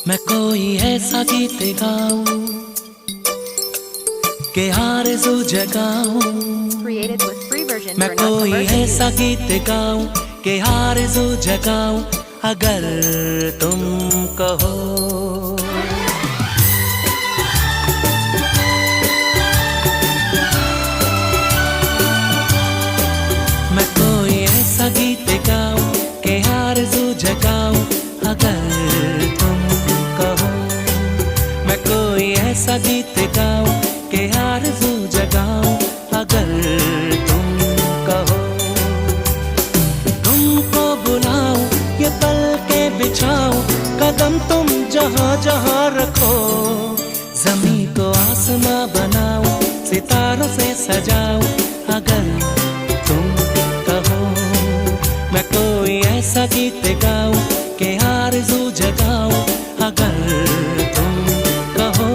मैं कोई ऐसा गीत गाऊं के आरज़ू जगाऊं। Created with free version मैं for कोई non-commercial ऐसा use. गीत गाऊं के आरज़ू जगाऊं अगर तुम कहो। मैं कोई ऐसा गीत गाऊं के आरज़ू जगाऊं अगर तुम कहो। मैं कोई ऐसा गीत गाऊं के आरज़ू जगाऊं अगर तुम कहो। तुमको बुलाऊं ये पल के बिछाऊं कदम तुम जहां जहां रखो। ज़मीं को आसमां बनाऊं सितारों से सजाऊं अगर तुम कहो। मैं कोई ऐसा गीत गाऊं के आरज़ू जगाऊं अगर तुम कहो।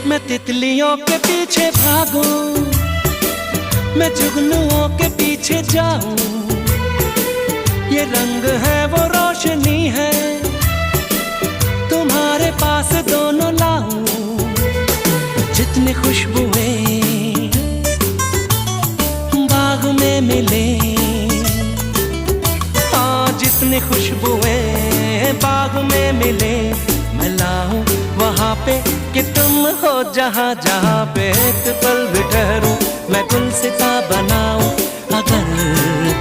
मैं तितलियों के पीछे भागूं, मैं जुगनुओं के पीछे जाऊं। ये रंग है वो रोशनी है तुम्हारे पास दोनों लाऊं। जितनी खुशबुएं बाग में मिले, हाँ जितनी खुशबुएं बाग में मिले मैं लाऊं वहाँ पे कि तुम हो जहाँ जहाँ पे एक पल भी ठहरूं मैं गुलसिता बनाऊं अगर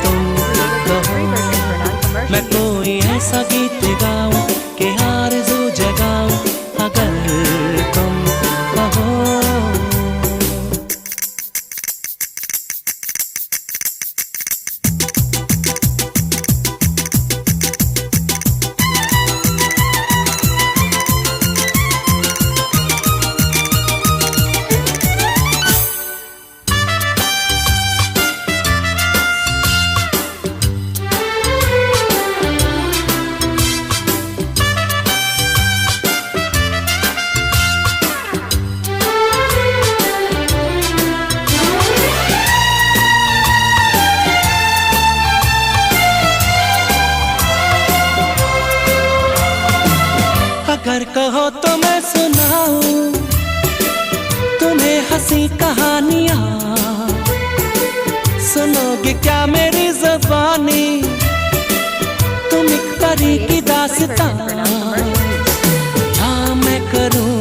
तुम कहो। मैं कोई ऐसा गीत गाऊं कि आरज़ू जगाऊं अगर तुम कहो। अगर कहो तो मैं सुनाऊं तुम्हें हंसी कहानियां। सुनोगे क्या मेरी ज़बानी तुम एक परी की दास्तां। हाँ मैं करूं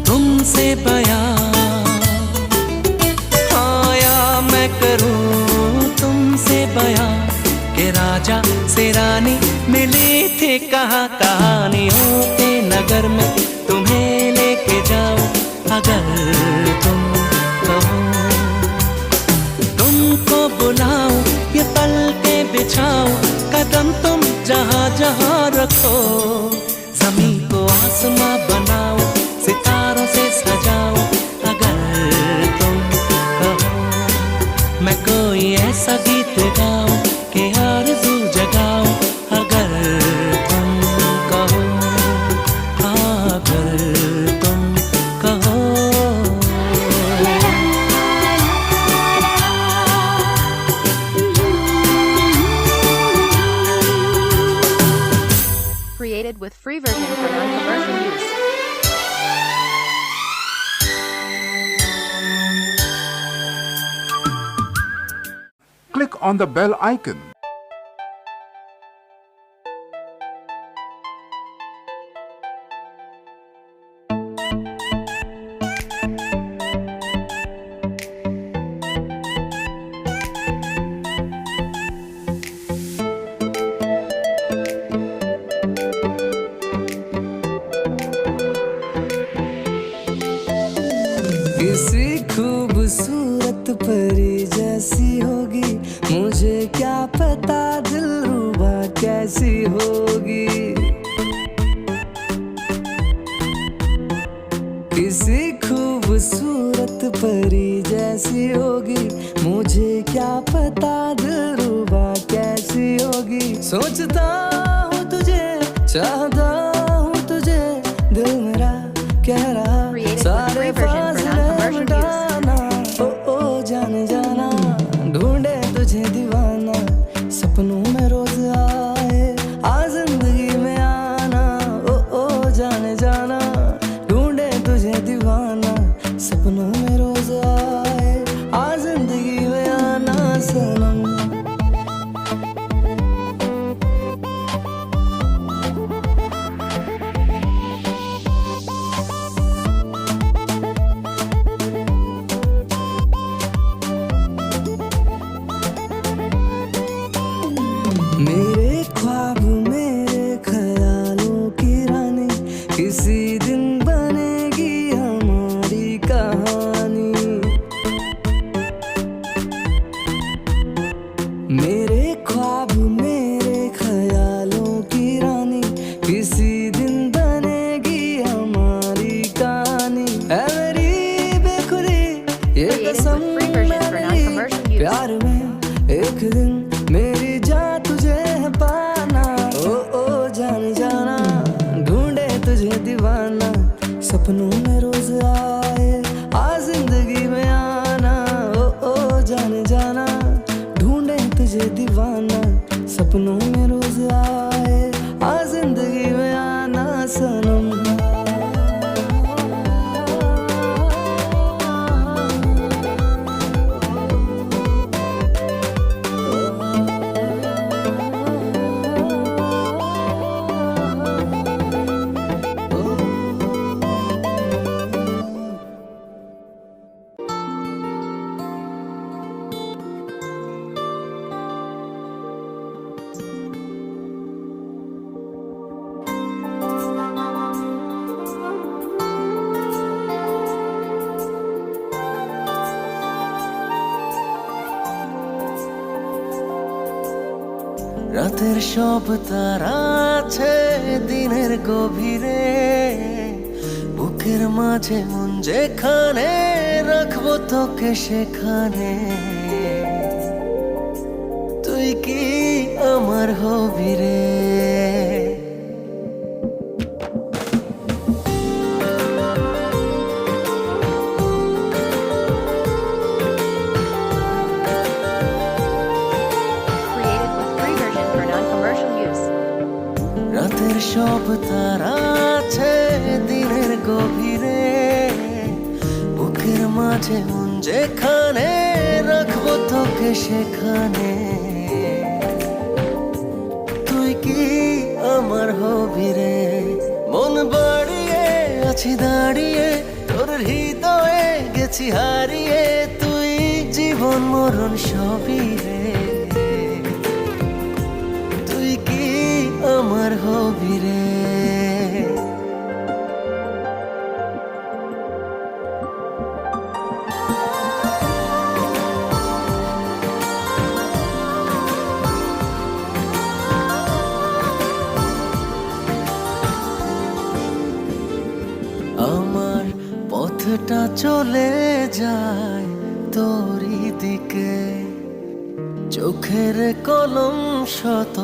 तुमसे बयां, हाँ या मैं करूं तुमसे बयां के राजा से रानी मिली थी कहाँ कहानियों के नगर में तुम्हें लेके जाऊं अगर तुम कहो। तुमको बुलाऊं ये पल के बिछाऊं कदम तुम जहाँ जहाँ रखो। ज़मीं को आसमां बनाऊं सितारों से सजाऊं अगर तुम कहो। मैं कोई ऐसा गीत गाऊं कि आरज़ू जगाऊं अगर तुम कहो, अगर तुम कहो। Created with free version for non-commercial use. Click on the bell icon. किसी खूबसूरत परी जैसी होगी मुझे क्या क्या पता दिलरुबा कैसी होगी, किसी खूबसूरत परी जैसी होगी, मुझे क्या पता दिलरुबा कैसी होगी। सोचता हूँ तुझे, चाहता हूँ तुझे, दिल मेरा कह रहा Created with सारे free version for फासले non-commercial मिटाना। ओ जाने जाना, ढूंढे तुझे दीवाना, सपनों में रोज आए आ जिंदगी में आना। ओ जाने जाना, ढूंढे तुझे दीवाना, सपनों में रोज आए आ जिंदगी में आना सनम। मेरे ख्वाब मेरे ख्यालों की रानी, किसी दिन बनेगी हमारी कहानी। मेरे ख्वाब मेरे ख्यालों की रानी, किसी दिन बनेगी हमारी कहानी। ऐ मेरी बेखुदी ये Created with कसम free version for मैंने ली, non-commercial use. प्यार में एक दिन मेरी जान तुझे है पाना। ओ जाने जाना, ढूंढे तुझे दीवाना, सपनों में रोज आए आ जिंदगी में आना। ओ जाने जाना, ढूंढे तुझे दीवाना, सपनों में रोज आए आ जिंदगी में आना सनम। রাতের সব তারা আছে দিনের গভীরে, বুকের মাঝে মন যেখানে রাখবো তোকে সেখানে। তুই কি আমার হবি রে? Created with free version for non-commercial use. রাতের সব তারা আছে দিনের গভীরে, বুকের মাঝে মন যেখানে রাখবো তোকে সেখানে। তুই কি আমার হবি রে? মন বাড়িয়ে আছি দাঁড়িয়ে, তোর হৃদয়ে গেছি হারিয়ে। তুই জীবন মরণ সবই রে, তুই কি আমার হবি রে? আমার পথটা চলে যায় তোরই দিকে, চোখের কলম শত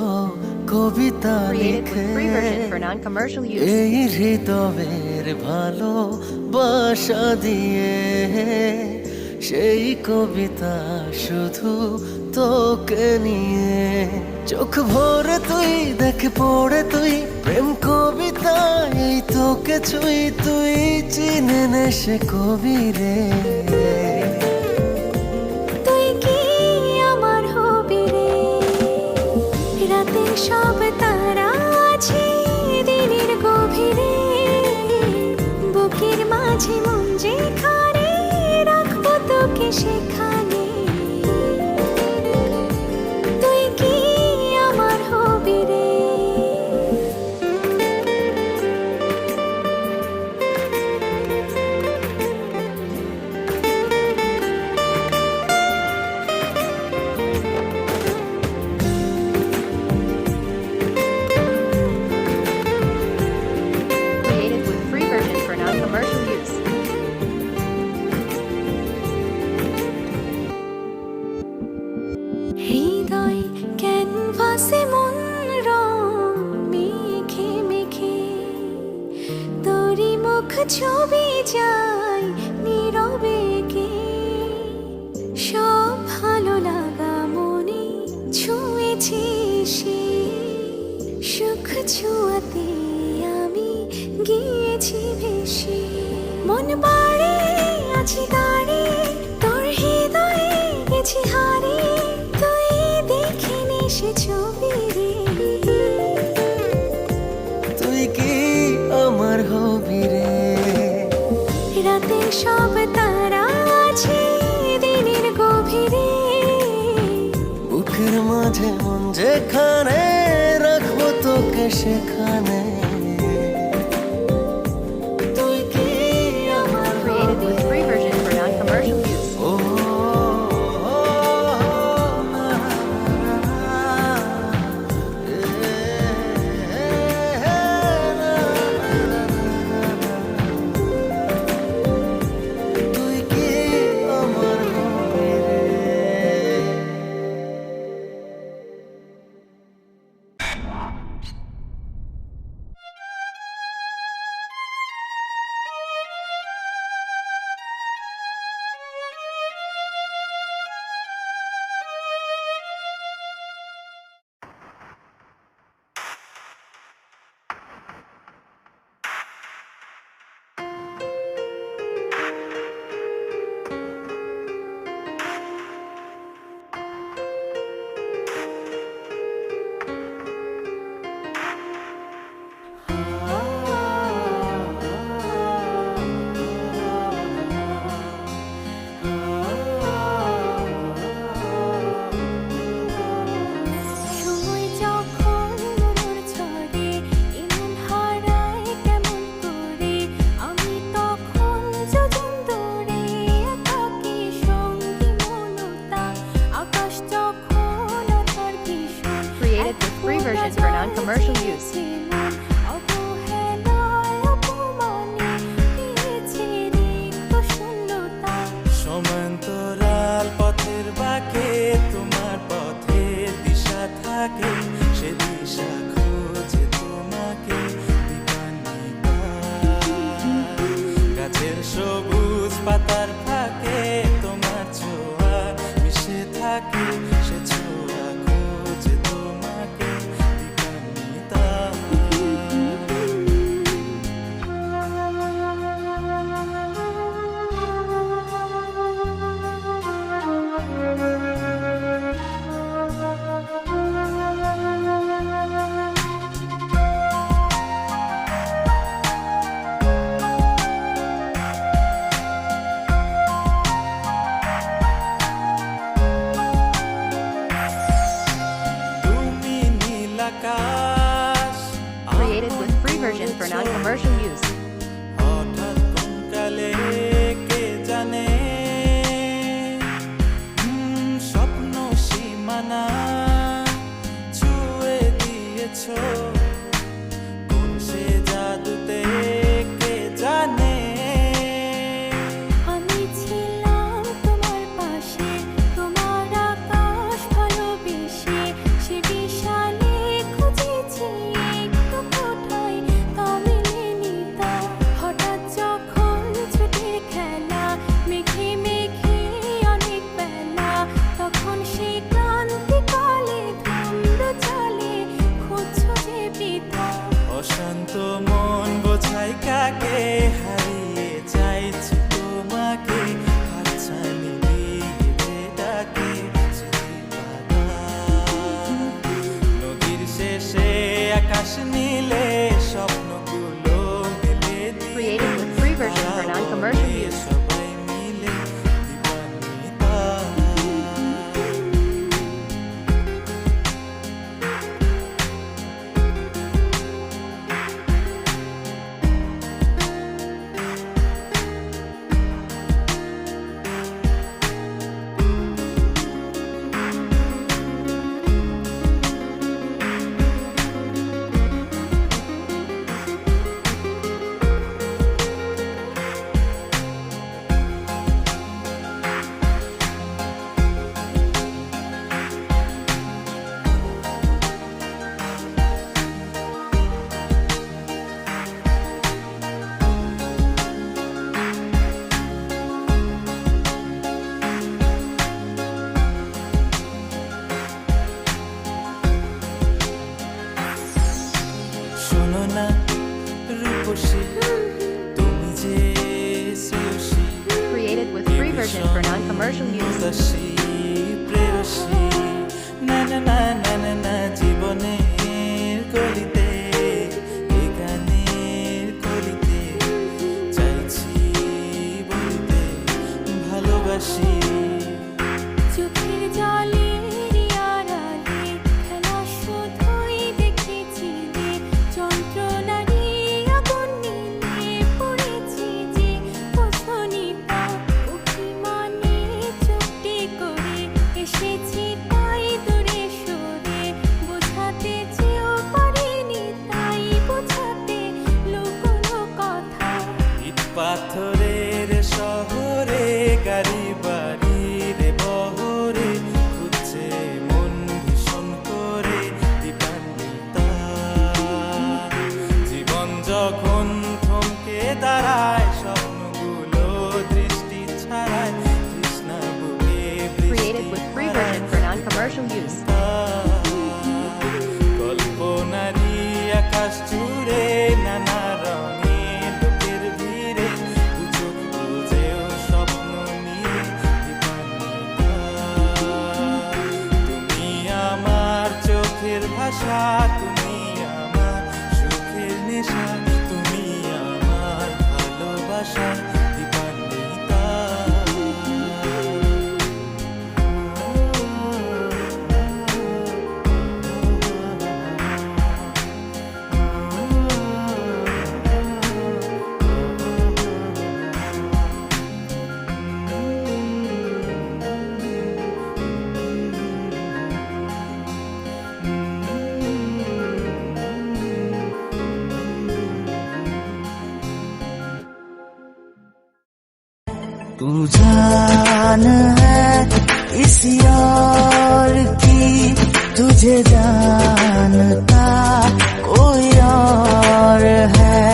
কবিতা Created লিখে। with free version for non-commercial use. এই হৃদয়ের ভালোবাসা দিয়ে সেই কবিতা শুধু তোকে নিয়ে। চোখ ভরে তুই দেখে পড়ে তুই প্রেম কবিতা, এই তোকে ছুঁই তুই চিনে নে সে কবি রে। তুই কি আমার হবি রে? রাতের সব তারা আছে দিনের গভীরে, বুকের মাঝে মন যেখানে রাখবো তোকে সেখানে। তুই কি আমার হবি রে? সে ছবি রে তুই কি আমার হবি রে রাতের সব তারা আছে দিনের গভীরে বুকের মাঝে মন যেখানে রাখবো তোকে সেখানে তুই কি আমার Created with free version for non-commercial use. ও তুই কি আমার হবি রে সময় যখন মনোর ঝড়ে এমন হারায় কেমন করে আমি তখন যোজন দূরে একাকী সঙ্গী মনতা আকাশ যখন অথার ভীষণ Created with free version for non-commercial use. অবহেলায় অপমানে পেয়েছে রিক্ত শূন্যতা সমান্তরাল পথের বাঁকে তোমার পথের দিশা থাকে সে দিশা খোঁজে তোমাকে দিবানিতা গাছের সবুজ পাতার ফাঁকে তোমার ছোঁয়া মিশে থাকে সে ছোঁয়া খোঁজে তোমাকে দিবানিতা তুমি নীল আকাশ Created with free version for non-commercial use. হঠাৎ কোন কালে কে জানে স্বপ্ন সীমানা ছুঁয়ে দিয়েছো কোন সে জাদুতে কে জানে আমি ছিলাম তোমার পাশে তোমার আকাশ ভালোবেসে সে বিশালে খুঁজেছি একটু কোথায় তা মেলেনি তা হঠাৎ যখন ছুটির খেলা মেঘে মেঘে অনেক বেলা তখন সে ক্রান্তিকালে ধুম্র চলে খুঁজছো যে পিতা অশান্ত মন বোঝাই কাকে হারিয়ে চাইছি তোমাকে হাতছানি দিয়ে ডাকে নদীর শেষে আকাশ নীলে স্বপ্নগুলো মেলে Created with free version for non-commercial use. সবাই মিলে দিবানিতা version for non-commercial use. প্রেয়সী না না না না ভালোবাসা, তুমি আমার সুখের নেশা, তুমি আমার ভালোবাসা দীপান্বিতা। तू जान है किसी और की, तुझे जानता कोई और है।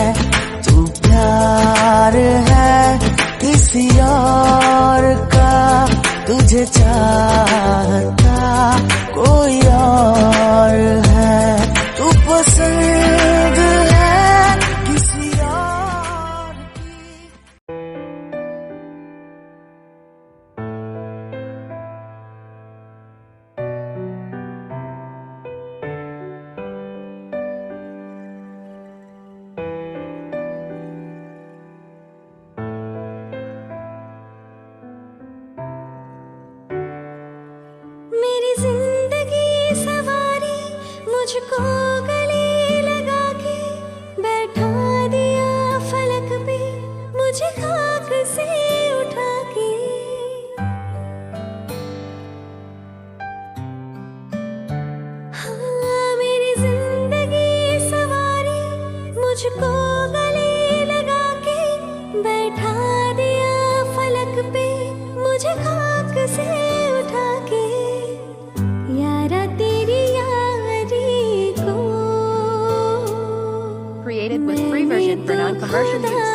तू प्यार है किसी और का, तुझे चाहता कोई और है। तू पसंद है किसी और की। मेरी जिंदगी सवारी, मुझको गले लगा के बैठा दिया फलक पे, मुझे खाक से उठा के। हाँ, मेरी जिंदगी सवारी, मुझको गले लगा के बैठा दिया फलक पे, मुझे खाक से उठा के। यारा तेरी यारी को Created with free version for non-commercial use.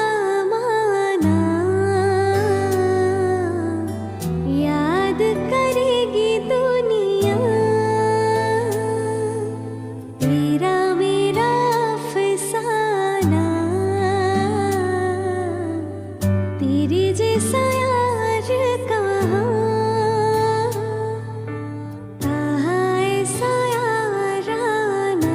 माना, याद करेगी दुनिया तेरा मेरा अफसाना। तेरे जैसा यार कहाँ, कहाँ ऐसा याराना।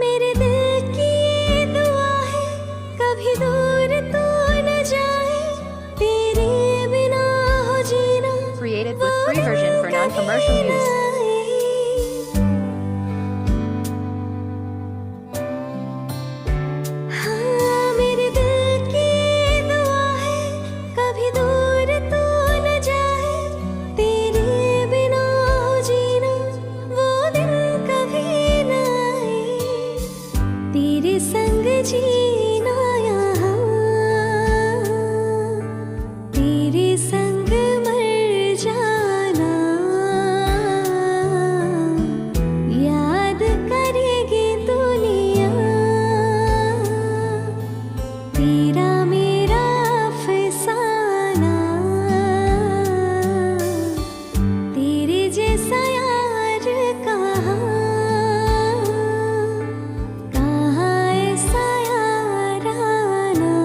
मेरे दिल की ये दुआ है, कभी दूर तू न जाए, तेरे बिना हो जीना Created with free version for non-commercial use. हाँ, मेरे दिल की ये दुआ है, कभी दूर तू न जाए, तेरे बिना हो जीना वो दिन कभी न आए। तेरे संग जीना यहाँ, तेरे संग मर जाना। याद करेगी दुनिया तेरा मेरा अफसाना। तेरे जैसा यार कहाँ, कहाँ ऐसा याराना।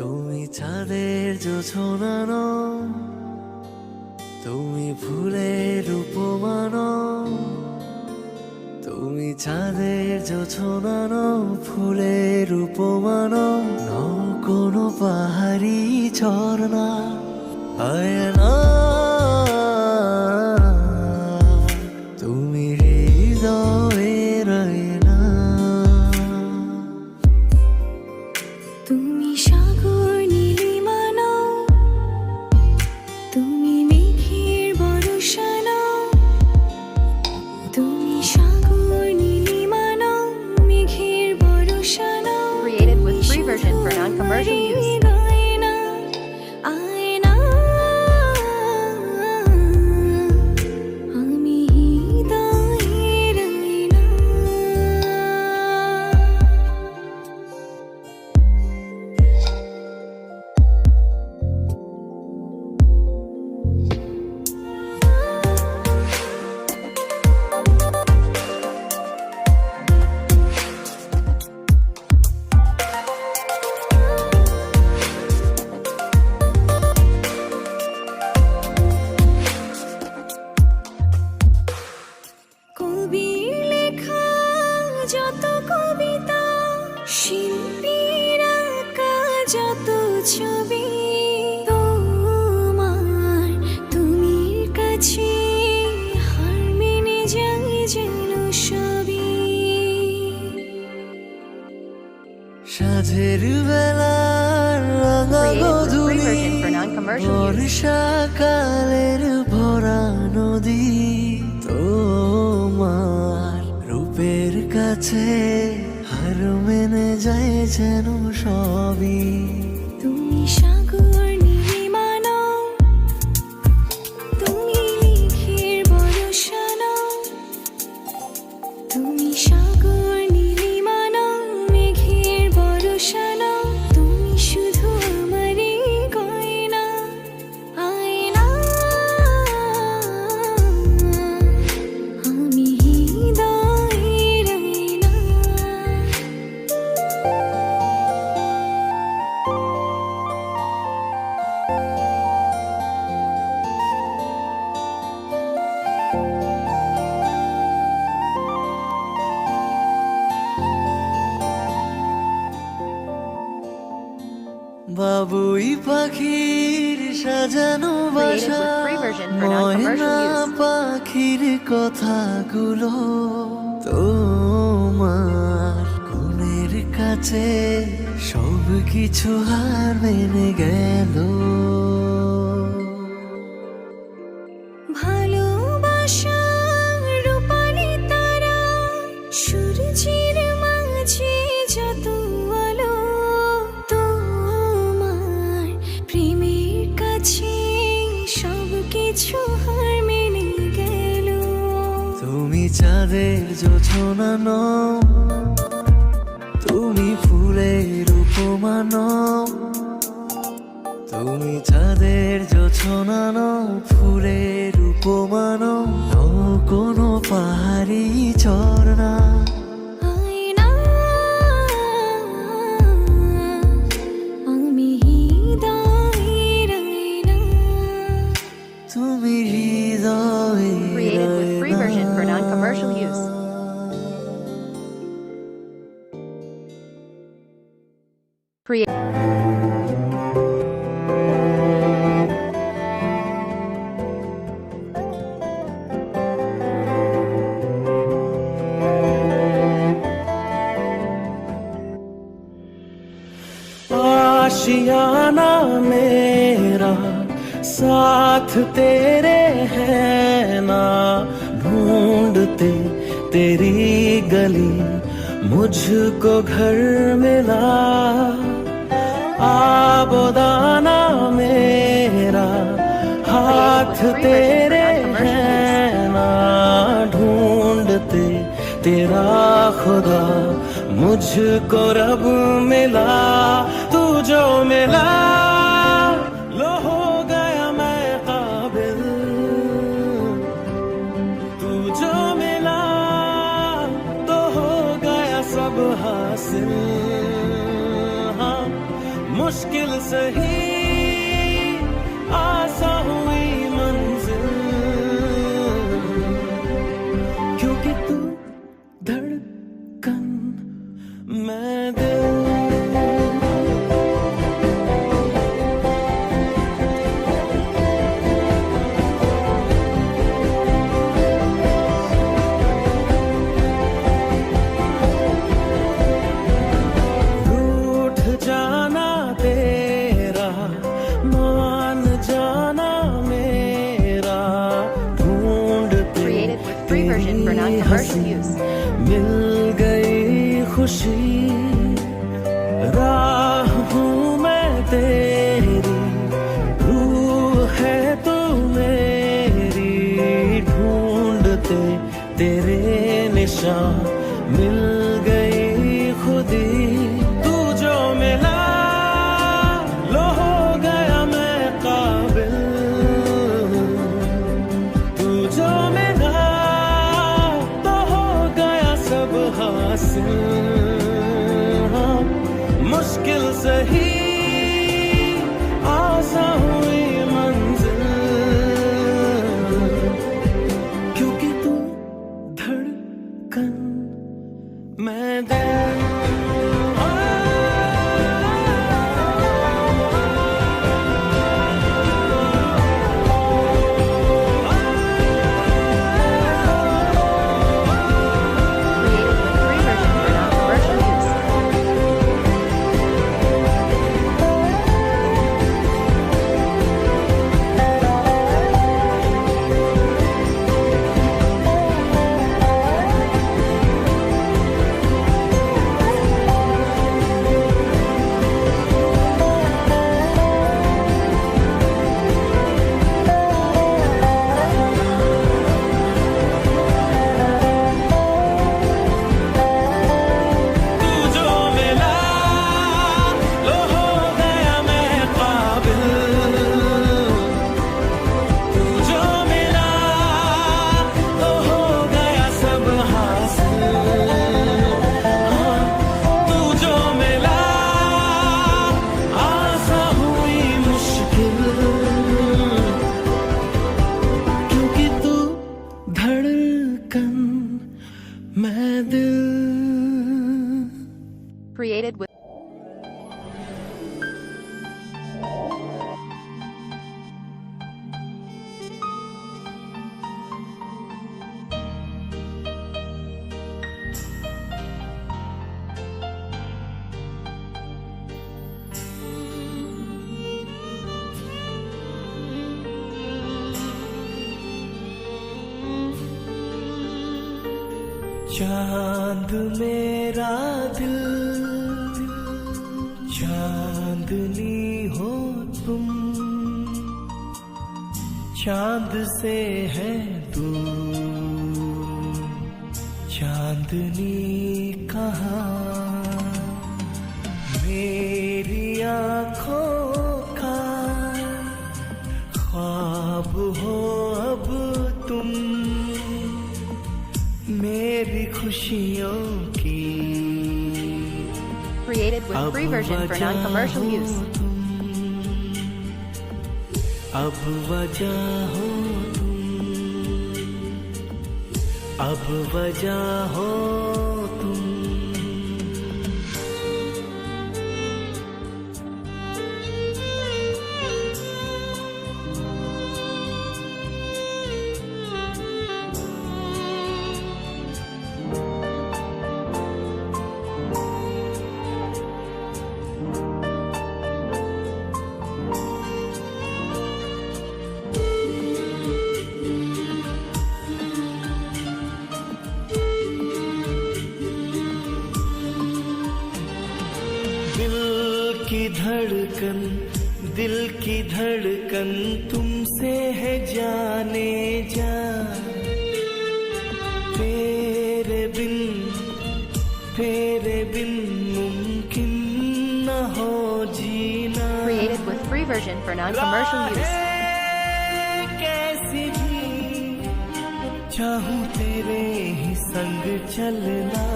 তুমি চাঁদের জোছনানো, তুমি ফুলের উপমানো। তুমি চাঁদের জোছনানো, ফুলের উপমানো। নও কোনো পাহাড়ি ঝর্ণা, আয়না। তুমি হৃদয়ের আয়না। তুমি সাগর নীলিমা নও, তুমি মেঘের বর্ষা নও। non-commercial use. গায়না আয়না আমি হৃদয়ের আয়না কবির লেখা যত কবিতা শিল্পীর আঁকা যত ছবি তোমার তুমির কাছে হার মেনে যাই যেন সবই সাঝের বেলার রাঙা Created with free গধূলি version for non-commercial use. বর্ষাকালের ভরা নদী তোমার রূপের কাছে হার মেনে যায় যেন সবই তুমি সাগর নীলিমা নও তুমি মেঘের বর্ষা নও তুমি সাগর নীলিমা নও মেঘের বর্ষা নও তুমি শুধু আমারই গয়না আয়না আমি হৃদয়ের আয়না বাবুই পাখির সাজানো বাসা with free version for non-commercial Moyna use. পাখির কথাগুলো তোমার গুণের কাছে সব কিছু হার মেনে গেল ভালোবাসা রূপালি তারা সূর্যের মাঝে যত আলো তোমার প্রেমের কাছে সব কিছু হার মেনে গেল তুমি চাঁদের জোছনা নও তুমি ফুলের উপমা নও তুমি চাঁদের জোছনা নও ফুলের উপমা নও নও কোনো পাহাড়ি ঝর্ণা আয়না আমি হৃদয়ের আয়না তুমি হৃদয়ের Created with free version for আয়না। non-commercial use. Create. आशियाना मेरा साथ तेरे है ना ढूंढते तेरी गली मुझको घर मिला आबोदाना मेरा हाथ तेरे है ना ढूंढते तेरा खुदा मुझको रब मिला तू जो मिला लो हो गया मैं काबिल तू जो मिला तो हो गया सब हासिल हाँ मुश्किल सही आसा हुई मंजिल क्योंकि तू धड़कन मैं दिल रूठ जाना तेरा मान जाना मेरा ढूंढते Created with free version for non-commercial use. मिल गई खुशी राह हूँ चलते तेरे निशान मिल गई खुदी। तू जो मिला लो हो गया मैं काबिल, तू जो मिला तो हो गया सब हासिल। हाँ, मुश्किल सही आसान हुई मंजिल, क्योंकि तू धड़कन मैं दिल। Created with चांद मेरा दिल, चांदनी हो तुम, चांद से है दूर चांदनी कहाँ। मेरी आँखों का ख्वाब हो अब तुम, मेरी खुशियों की created with free version for non-commercial use. अब वजह हो तुम, अब वजह हो तुम। दिल की धड़कन तुमसे है जाने जा, तेरे बिन मुमकिन न हो जीना। Created with free version for non-commercial use. कैसी भी चाहूं तेरे ही संग चलना,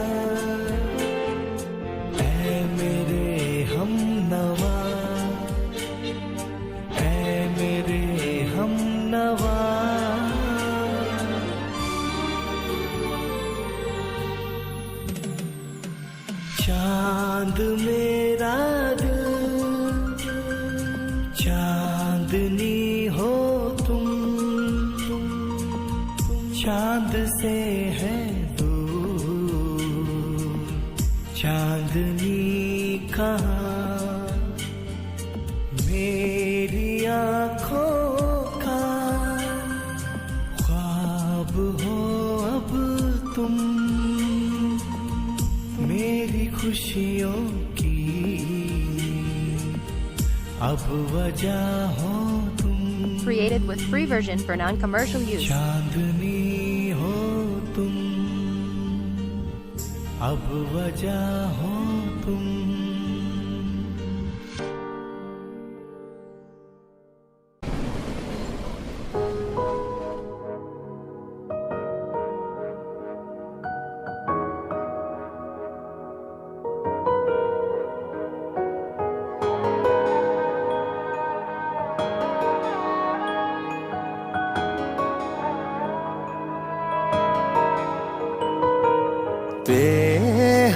ऐ मेरे हमनवा, चांद मेरा दिल, चांदनी हो तुम, चांद से है दूर चांदनी कहाँ। मेरी आँखों का ख्वाब हो अब तुम, मेरी खुशियों की अब वजह हो तुम। Created with free version for non-commercial use. चांदनी हो अब वजह हो तुम।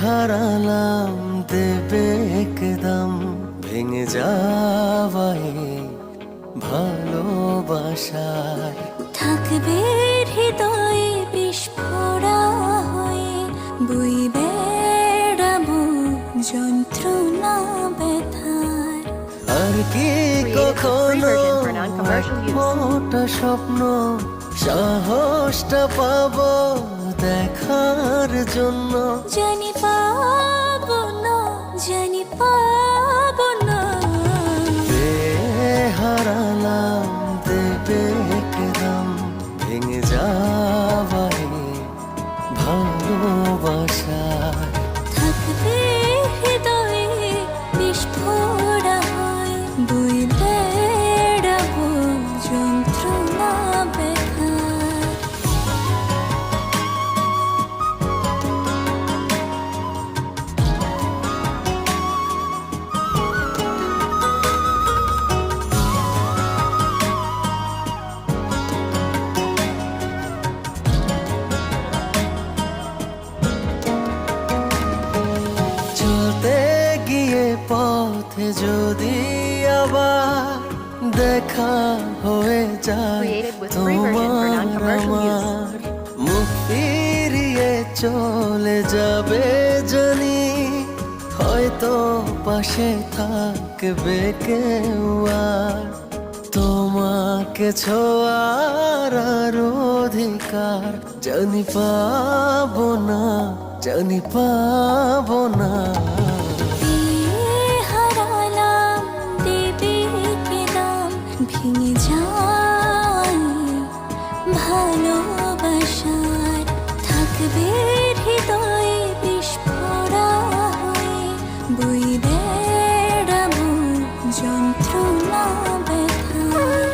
হারালাম দেবে একদম ভেঙে যাওয়াই ভালোবাসায় থাকবে হৃদয়ে বিস্ফোরা হয়ে বই বেড়াবো যন্ত্রণা ব্যথার। আর কি কখনো মোটা স্বপ্ন সাহসটা পাবো দেখার জন্য জানি পাবো না, জানি পাবো না। হারালাম দেবে একদম ভেঙে যাওয়াই ভালোবাসায় থাকবে হৃদয়ে বিস্ফোরা হয়ে বই বেড়াবো যন্ত্রণা ব্যথার। চলতে গিয়ে পথে যদি আবার দেখা হয়ে যায় Created with free version for তোমার non-commercial use. আমার মুখ ফিরিয়ে চলে যাবে জানি হয়তো পাশে থাকবে কেউ আর তোমাকে ছোঁয়ার আর অধিকার জানি পাবো না, জানি পাবো না। হারালাম দেবে কেদাম ভেঙে যায় ভালোবাসার। থাকবে হৃদয়ে বিস্ফোরা হয়ে বই বেড়াবো যন্ত্রণা ব্যথার।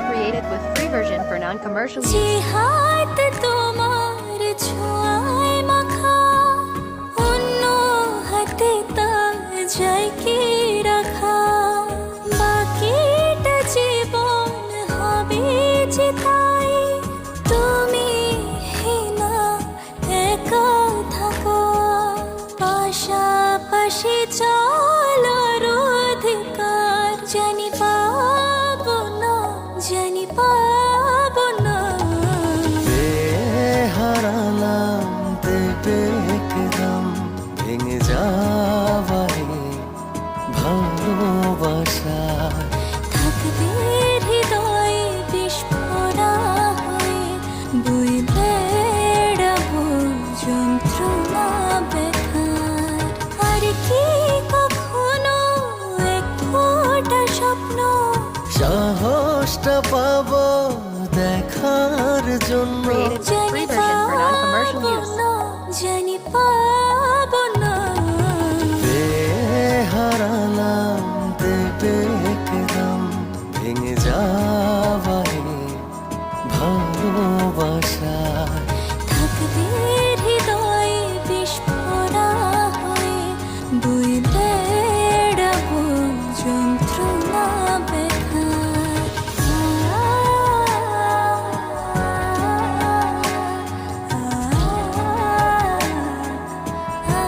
Created with free version for non-commercial use. যে হাত তোমার ছোঁয়ায় মাখা অন্য হাতে তা যায় কি রাখা। বাকিটা জীবন হবে যে তাই তুমি না একা থাকো পাশাপাশি চলার অধিকার। জানি পাবো না, জানি পাবো না। হারালাম দেবে একদম ভেঙে যাওয়াই ভালোবাসায় থাকবে হৃদয়ে বিস্ফোরা হয়ে বই বেড়াবো যন্ত্রণা ব্যথার। আর কি কখনো এক ফোঁটা স্বপ্ন সাহসটা পাবো দেখার জন্য Created with জানি free version for non-commercial পাবো use. না, জানি পাবো না। হারালাম দেবে একদম ভেঙে যাওয়াই ভালোবাসায় থাকবে হৃদয়ে বিস্ফোরা হয়ে বই বেড়াবো যন্ত্রণা ব্যথার। আ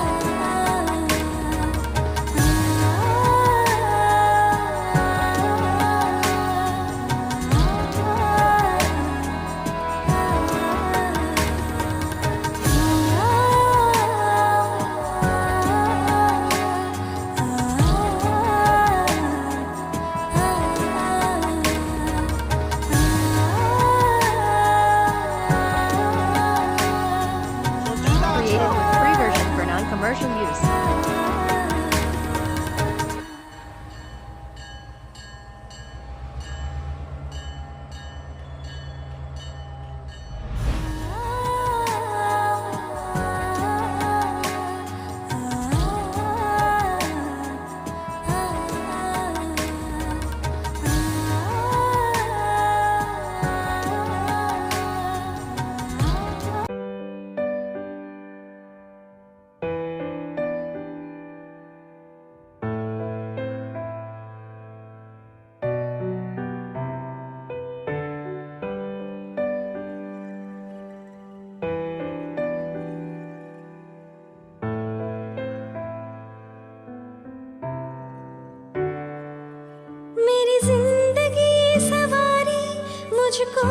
मुझको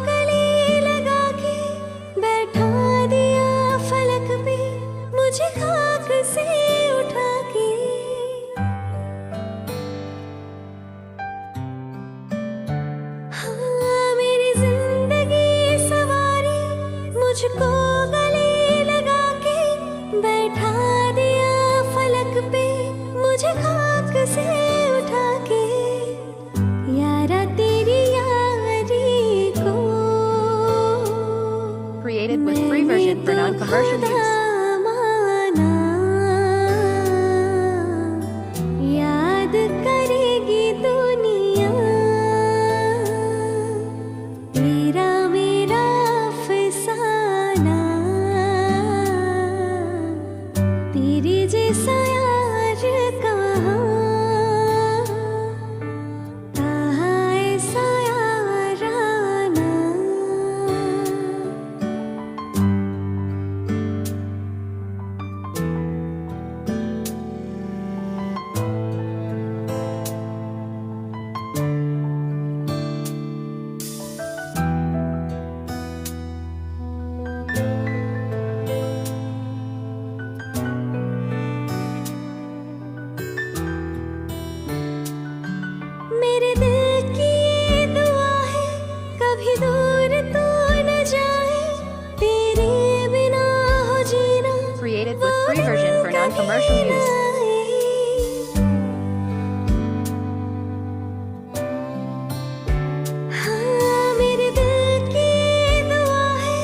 गले लगा के बैठा दिया फलक पे, मुझे खाक से उठा के। हाँ मेरी जिंदगी सवारी, मुझको गले लगा के बैठा दिया फलक पे, मुझे खाक से उठा के। यारा तेरी यारी को Created with free version for non-commercial use. माना, याद करेगी दुनिया तेरा मेरा अफसाना, तेरे जैसा यार कहाँ, कहाँ ऐसा याराना। मेरे दिल की ये दुआ है, कभी दूर तू न जाए, तेरे बिना हो जीना Created with free version for non-commercial use. हाँ मेरे दिल की ये दुआ है,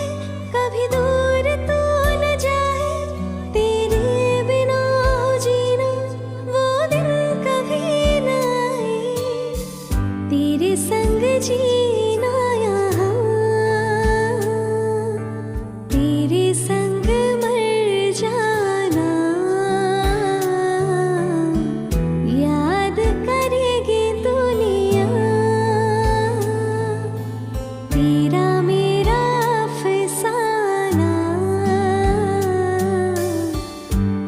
कभी दूर तू न जाए, तेरे बिना हो जीना वो दिन कभी न आए, तेरे संग जीना यहाँ, तेरे संग मर जाना। याद करेगी दुनिया तेरा मेरा अफसाना,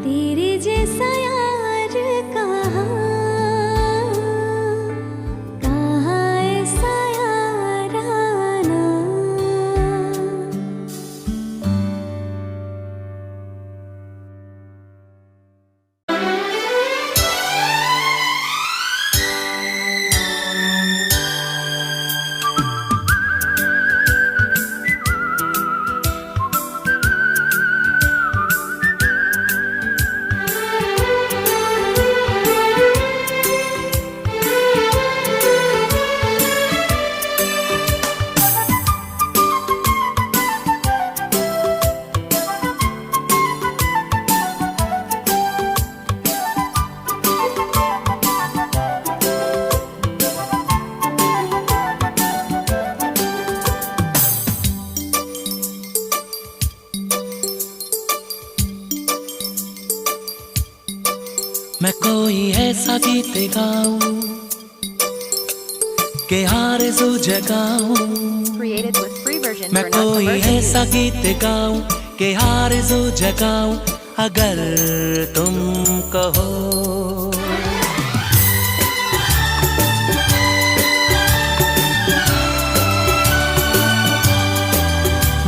तेरे जैसा यार कहाँ, कहाँ ऐसा याराना। मैं कोई ऐसा गीत गाऊं के आरज़ू जगाऊं, Created with free version मैं for कोई non-commercial use. ऐसा गीत गाऊं के आरज़ू जगाऊं, अगर तुम कहो।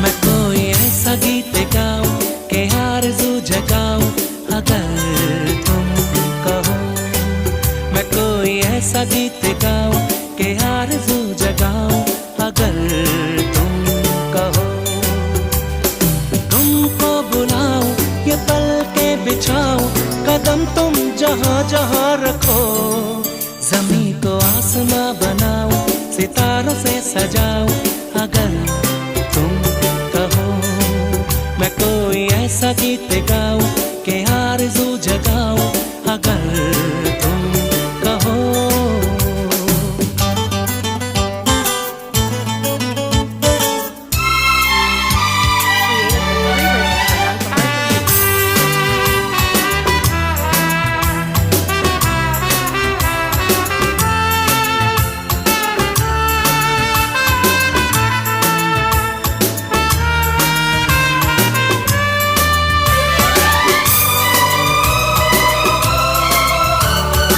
मैं कोई ऐसा गीत गाऊं के आरज़ू जगाऊं, अगर तुम कहो। मैं कोई ऐसा गीत गाऊं के आरज़ू जगाऊं, अगर तुम कहो। तुमको बुलाऊं ये पल के बिछाऊं, कदम तुम जहां जहां रखो। ज़मीं को आसमां बनाऊं, सितारों से सजाऊं, अगर तुम कहो। मैं कोई ऐसा गीत गाऊं के आरज़ू जगाऊं, अगर तुम कहो। Created with free version for non-commercial use.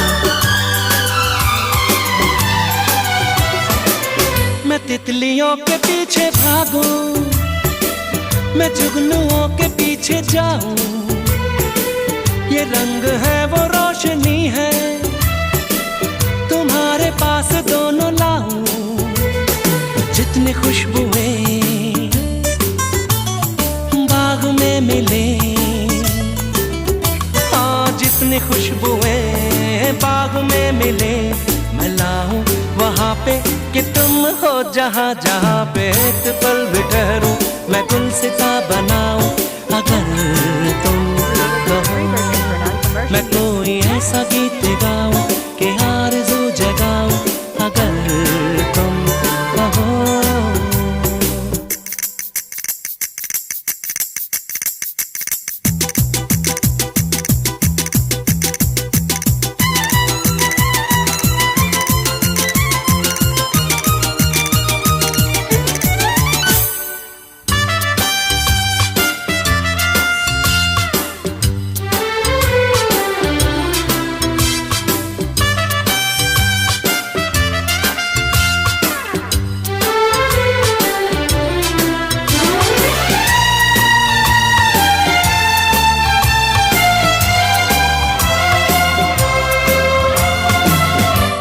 बिल्लियों के पीछे भागूं, मैं जुगनुओं के पीछे जाऊं, ये रंग है वो रोशनी है, तुम्हारे पास दोनों लाऊं। जितनी खुशबुएं बाग में मिले, हाँ जितनी खुशबुएं बाग में मिले, मैं लाऊं वहाँ पे कि तुम हो जहाँ जहाँ पे एक पल भी ठहरूं, मैं गुलसिता बनाऊं अगर तुम कहो। मैं कोई ऐसा गीत गाऊं कि आरज़ू जगाऊं अगर तुम कहो।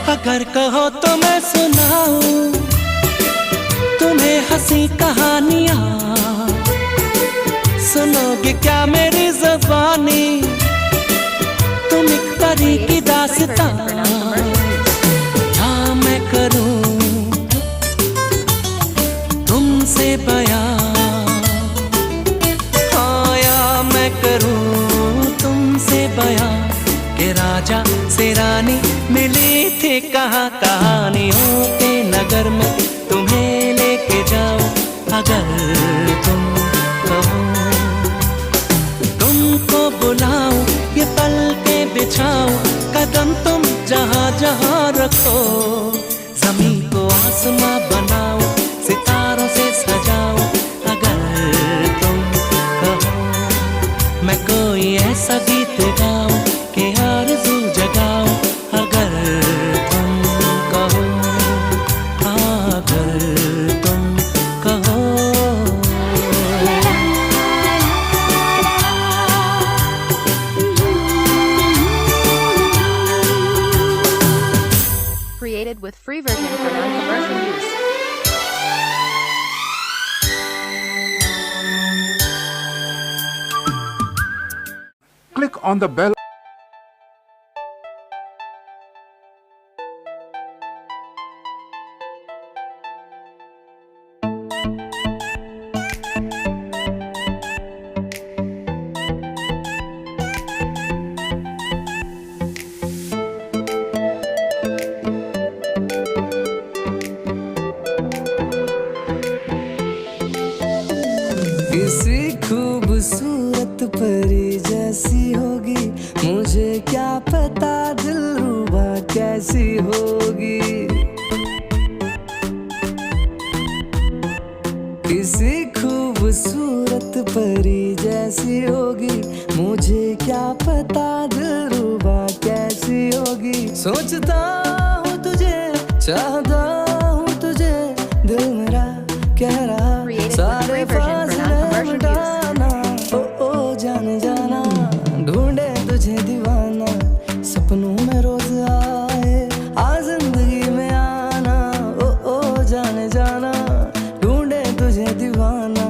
अगर कहो तो मैं सुनाऊं तुम्हें हंसी कहानियां, सुनोगे क्या मेरी ज़बानी, तुम एक परी की दास्तां। हाँ मैं करूं तुमसे बयां, हाँ या मैं करूं तुमसे बयां कि राजा से रानी मिली थी कहाँ कहानियों के नगर में, तुम्हें लेके जाओ अगर तुम कहो। तुमको बुलाओ ये पल के बिछाओ, कदम तुम जहाँ जहाँ रखो, ज़मीं को आसमां बनाओ, सितारों से सजाओ अगर तुम कहो। मैं कोई ऐसा गीत गाऊं कि आरज़ू जगाऊं अगर तुम कहो, अगर तुम कहो। Created with free version for non-commercial use. Click on the bell किसी खूबसूरत परी जैसी होगी, मुझे क्या पता दिलरुबा कैसी होगी। किसी खूबसूरत परी जैसी होगी, मुझे क्या पता दिलरुबा कैसी होगी। सोचता हूँ तुझे, चाहता हूँ तुझे, दिल मेरा कह रहा Created with सारे free version for non-commercial use. मिटाना। ओ जाने जाना, ढूंढे तुझे दीवाना, सपनों में रोज आए आ जिंदगी में आना। ओ जाने जाना, ढूंढे तुझे दीवाना,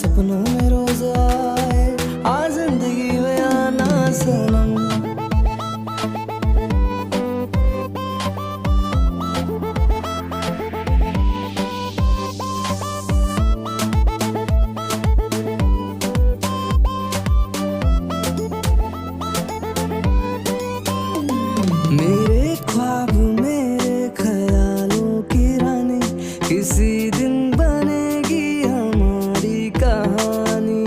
सपनों में रोज आए आ जिंदगी में आना सनम। मेरे ख्वाब मेरे ख्यालों की रानी, किसी दिन बनेगी हमारी कहानी।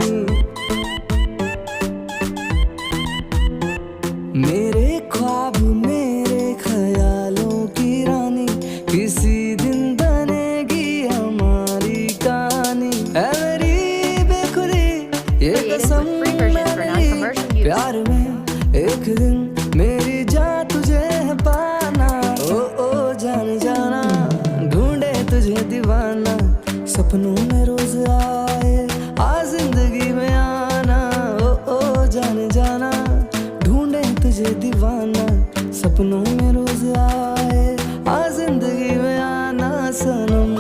मेरे ख्वाब मेरे ख्यालों की रानी, किसी दिन बनेगी हमारी कहानी। ऐ मेरी बेखुदी ये Created with कसम free version for मैंने ली, non-commercial use. प्यार में एक दिन मेरी जान तुझे है पाना। ओ जाने जाना, ढूंढे तुझे दीवाना, सपनों में रोज आए, आ जिंदगी में आना, ओ जाने जाना, ढूंढे तुझे दीवाना, सपनों में रोज आए, आ जिंदगी में आना सनम।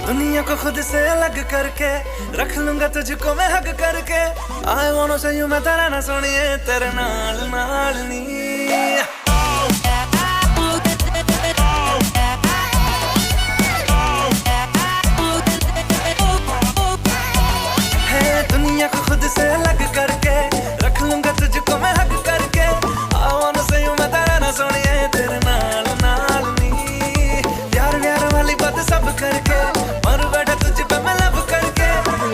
दुनिया को खुद से अलग करके रख लूंगा तुझको मैं हक करके। I wanna say you मैं तेरा ना सुनिए तेरे नाल नाल नी। दुनिया को खुद से अलग करके रख लूंगा तुझको मैं हक करके। I wanna say you मैं तेरा ना सुनिए तेरे नाल नाल नी। प्यार प्यार वाली बात सब करके मर बैठा तुझ पे मैं लब करके।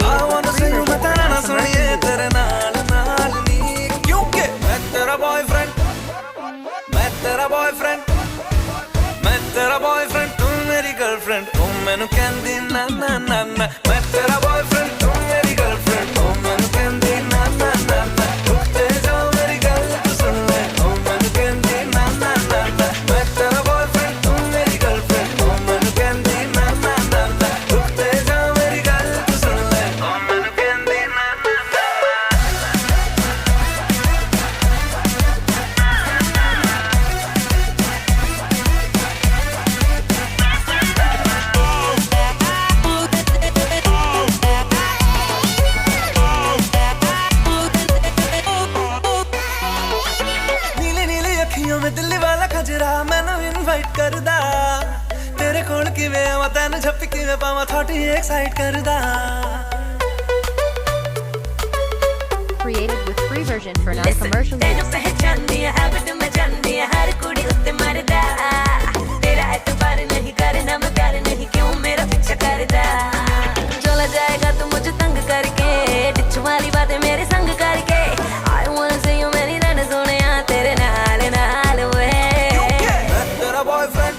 I wanna say you मैं तेरा ना सुनिए तेरे नाल नाल नी। क्योंकि मैं तेरा बॉयफ्रेंड, मैं तेरा बॉयफ्रेंड, मैं तेरा बॉयफ्रेंड, तू मेरी गर्लफ्रेंड, तू मैनू कहंदी ना ना ना ना। मैं तेरा बॉयफ्रेंड, तू मेरी गर्लफ्रेंड, तू मैनू कहंदी ना ना ना ना। रुकते जाओ मेरी गल तू सुन ले, तू मैनू कहंदी ना ना ना ना। मैं तेरा बॉयफ्रेंड, तू मेरी गर्लफ्रेंड, तू मैनू कहंदी ना ना ना ना। रुकते जाओ मेरी गल तू सुन ले, तू मैनू कहंदी ना ना ना। नीली नीली अखियों में दिल्ली वाला खजरा मैनू इनवाइट करदा। तेरे कोल किवें आवां तैनू झप्पी किवें पावां थोड़ी एक्साइट करदा। Created with free version for non-commercial ਤੈਨੂੰ use. ਪਹਿਚਾਨਦੀ ਆ ਹੈਬਿਟ ਮੈਂ ਜਾਣਦੀ ਆ ਹਰ ਕੁੜੀ ਉੱਤੇ ਮਰਦਾ। ਤੇਰਾ ਇਤਬਾਰ ਨਹੀਂ ਕਰਨਾ ਮੈਂ प्यार नहीं क्यों मेरा पीछा करदा। चला जाएगा तू मुझे तंग करके डिच वाली बातें मेरे संग करके। I wanna see you मेरी रन सोनिया तेरे नाल नाल वे। मैं तेरा बॉयफ्रेंड,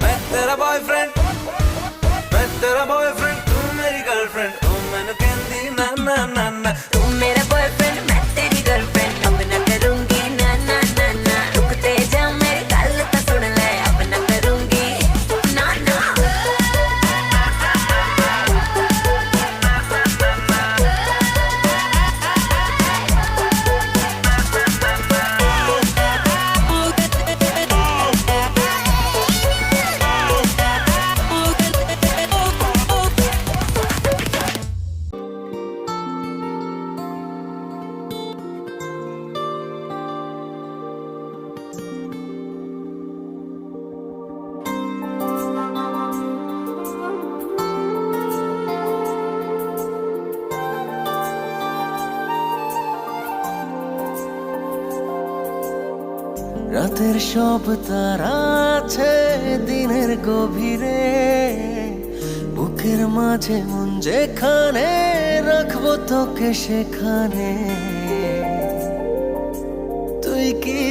मैं तेरा बॉयफ्रेंड, मैं तेरा बॉयफ्रेंड, तू मेरी गर्लफ्रेंड, तू मैनू कहंदी ना ना ना ना। तू मेरा बॉयफ्रेंड मैं तेरी गर्लफ्रेंड, अब ना करूंगी ना ना ना ना। रुकते जा मेरी गल तो सुन ले, अब ना करूंगी ना ना। রাতের সব তারা আছে দিনের গভীরে, বুকের মাঝে মন যেখানে রাখবো তোকে সেখানে। তুই কি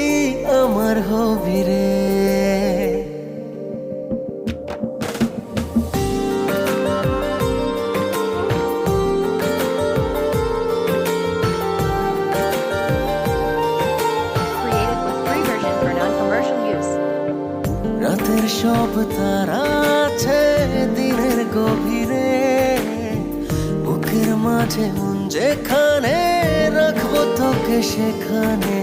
আমার হবি রে? Created with free version for non-commercial use. রাতের সব তারা আছে দিনের গভীরে, বুকের মাঝে মন যেখানে রাখবো তোকে সেখানে।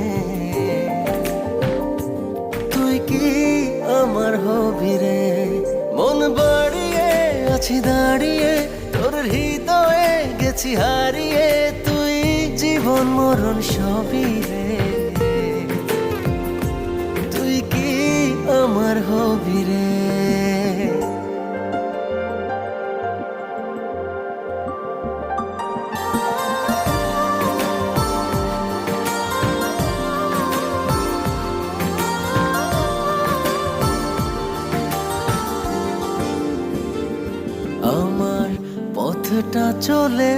তুই কি আমার হবি রে? মন বাড়িয়ে আছি দাঁড়িয়ে তোর হৃদয়ে গেছি হারিয়ে। তুই জীবন মরণ সবই রে। তুই কি আমার হবি রে? পথটা চলে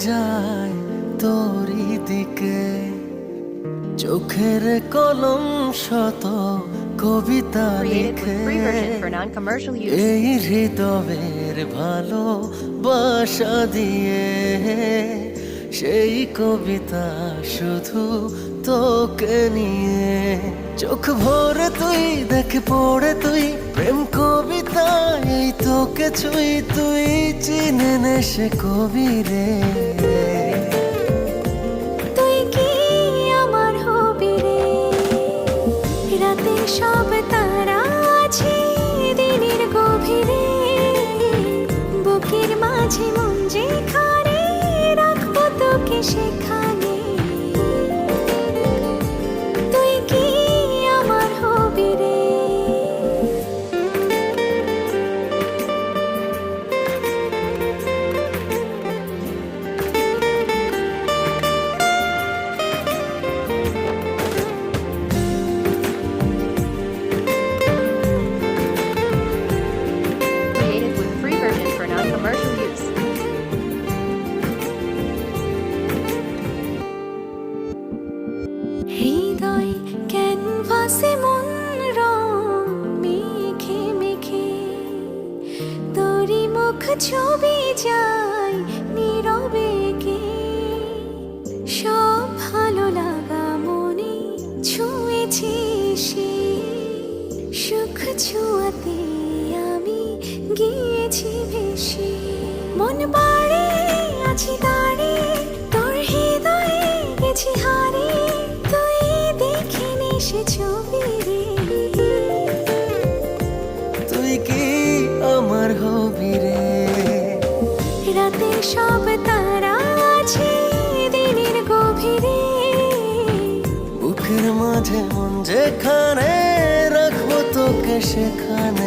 যায় তোরই দিকে, চোখের কলম শত কবিতা Created লিখে with free version for non-commercial use. এই হৃদয়ের ভালোবাসা দিয়ে সেই কবিতা শুধু তোকে নিয়ে। চোখ ভরে তুই দেখে পড়ে তুই প্রেম কবিতা এই তোকে ছুঁই, তুই চিনে নে সে কবি রে। তুই কি আমার হবি রে, রাতে সব তারা আছে দিনের গভীরে, বুকের মাঝে মন যেখানে রাখবো তোকে সেখানে। তুই কি আমার হবি রে। Created with free version for non-commercial use. হৃদয় ক্যানভাসে মন রং মেখে মেখে, তোরই মুখ ছবি যায় নীরবে কে। সব ভালো লাগা মনে ছুঁয়েছি সে, সুখ ছুঁয়াতে আমি গিয়েছি ভেসে। মন বাড়ে আছি দাঁড়ে তোর হৃদয়ে গেছি হারে, তুই দেখে নে সে ছবি রে। তুই কি আমার হবি রে, রাতে সব তারা আছে দিনের গভীরে, বুকের মাঝে মন যেখানে রাখবো তোকে সেখানে।